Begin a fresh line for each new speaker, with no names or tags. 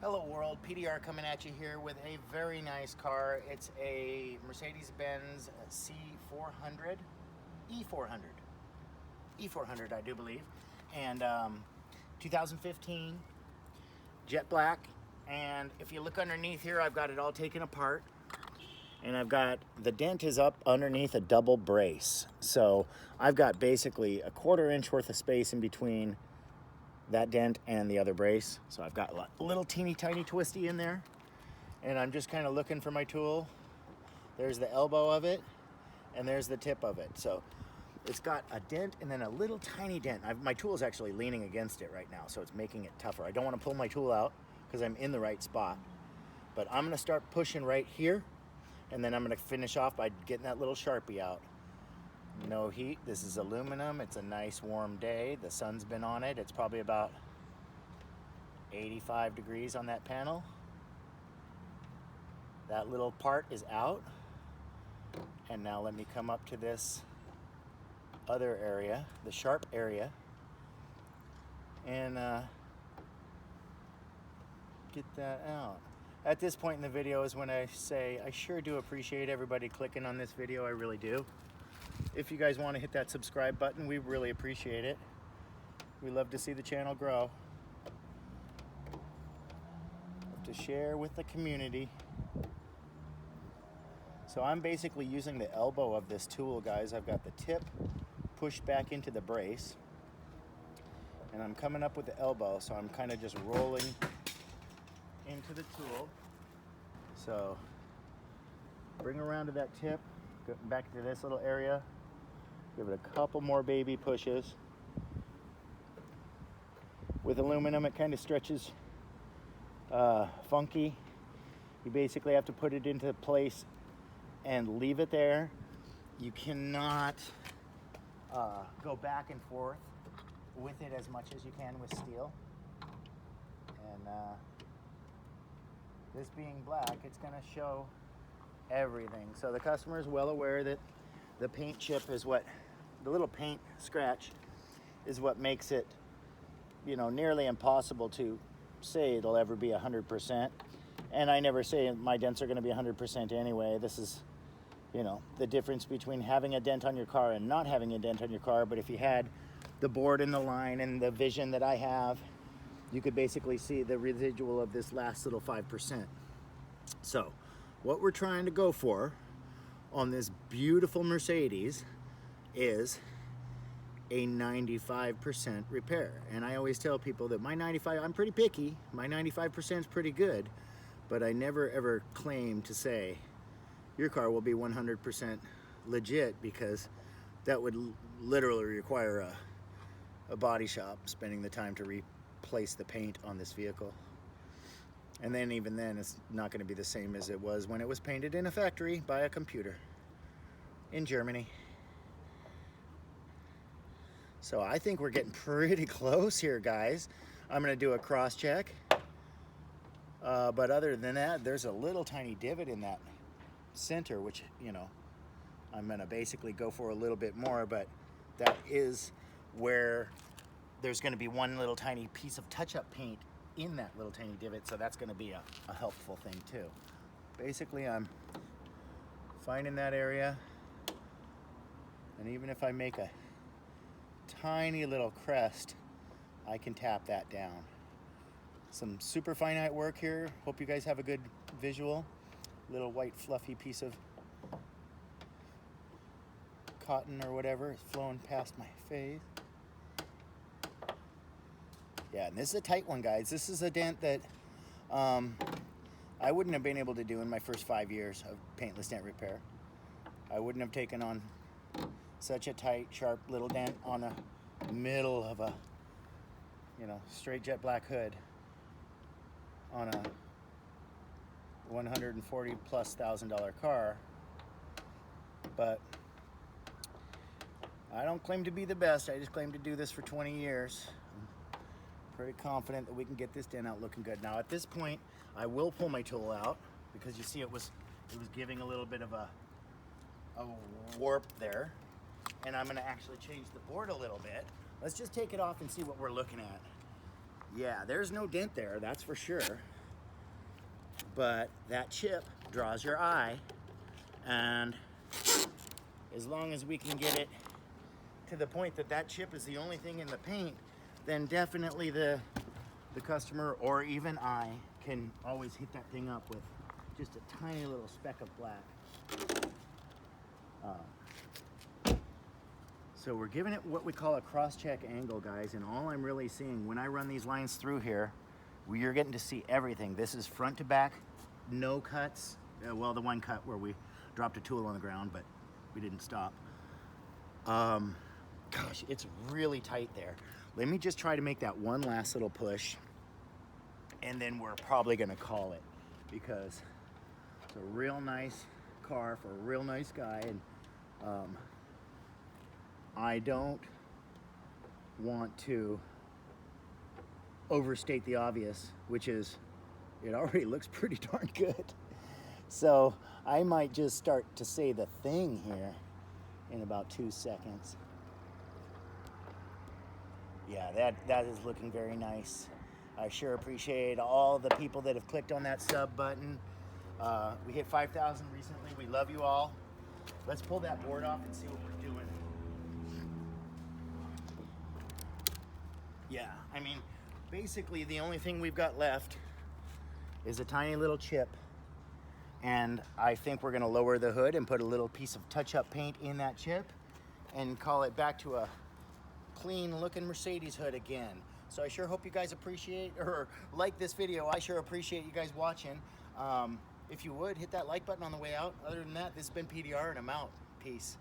Hello world, PDR coming at you here with a very nice car. It's a Mercedes-Benz C400, E400 I do believe, and 2015, jet black. And if you look underneath here, I've got it all taken apart, and I've got the dent is up underneath a double brace. So I've got basically a 1/4 inch worth of space in between that dent and the other brace. So I've got a little teeny tiny twisty in there, and I'm just kind of looking for my tool. There's the elbow of it, and there's the tip of it. So it's got a dent and then a little tiny dent. My tool is actually leaning against it right now, so it's making it tougher. I don't want to pull my tool out because I'm in the right spot, but I'm going to start pushing right here, and then I'm going to finish off by getting that little Sharpie out. No heat. This is aluminum. It's a nice warm day. The sun's been on it. It's probably about 85 degrees on that panel. That little part is out. And now let me come up to this other area, the sharp area, and get that out. At this point in the video is when I say I sure do appreciate everybody clicking on this video. I really do. If you guys want to hit that subscribe button, we really appreciate it. We love to see the channel grow. Love to share with the community. So I'm basically using the elbow of this tool, guys. I've got the tip pushed back into the brace, and I'm coming up with the elbow, so I'm kind of just rolling into the tool. So bring around to that tip, go back to this little area, give it a couple more baby pushes. With aluminum, it kind of stretches funky. You basically have to put it into place and leave it there. You cannot go back and forth with it as much as you can with steel. And this being black, it's gonna show everything. So the customer is well aware that the paint chip is what, the little paint scratch is what makes it, you know, nearly impossible to say it'll ever be 100%. And I never say my dents are gonna be 100% anyway. This is, you know, the difference between having a dent on your car and not having a dent on your car. But if you had the board in the line and the vision that I have, you could basically see the residual of this last little 5%. So what we're trying to go for on this beautiful Mercedes is a 95% repair. And I always tell people that my 95, I'm pretty picky, my 95% is pretty good, but I never ever claim to say your car will be 100% legit, because that would literally require a body shop spending the time to replace the paint on this vehicle. And then even then, it's not going to be the same as it was when it was painted in a factory by a computer in Germany. So I think we're getting pretty close here, guys. I'm going to do a cross check. But other than that, there's a little tiny divot in that center, which, you know, I'm going to basically go for a little bit more, but that is where there's going to be one little tiny piece of touch-up paint in that little tiny divot, so that's going to be a helpful thing too. Basically, I'm finding that area, and even if I make a tiny little crest, I can tap that down. Some super finite work here. Hope you guys have a good visual. Little white fluffy piece of cotton or whatever is flowing past my face. Yeah, and this is a tight one, guys. This is a dent that I wouldn't have been able to do in my first 5 years of Paintless Dent Repair. I wouldn't have taken on such a tight, sharp little dent on the middle of a, you know, straight jet black hood on a $140,000+ car. But I don't claim to be the best. I just claim to do this for 20 years. Pretty confident that we can get this dent out looking good. Now at this point, I will pull my tool out, because you see it was giving a little bit of a warp there, and I'm going to actually change the board a little bit. Let's just take it off and see what we're looking at. Yeah, there's no dent there, that's for sure. but that chip draws your eye, and as long as we can get it to the point that that chip is the only thing in the paint, then definitely the customer or even I can always hit that thing up with just a tiny little speck of black. So we're giving it what we call a cross-check angle, guys, and all I'm really seeing when I run these lines through here, you're getting to see everything. This is front to back, no cuts. Well, the one cut where we dropped a tool on the ground, but we didn't stop. Gosh, it's really tight there. Let me just try to make that one last little push, and then we're probably gonna call it, because it's a real nice car for a real nice guy, and I don't want to overstate the obvious, which is it already looks pretty darn good. So I might just start to say the thing here in about 2 seconds. Yeah, that is looking very nice. I sure appreciate all the people that have clicked on that sub button. We hit 5,000 recently. We love you all. Let's pull that board off and see what we're doing. Yeah, I mean, basically the only thing we've got left is a tiny little chip, and I think we're gonna lower the hood and put a little piece of touch-up paint in that chip and call it back to a clean looking Mercedes hood again. So I sure hope you guys appreciate or like this video. I sure appreciate you guys watching. If you would, hit that like button on the way out. Other than that, this has been PDR, and I'm out. Peace.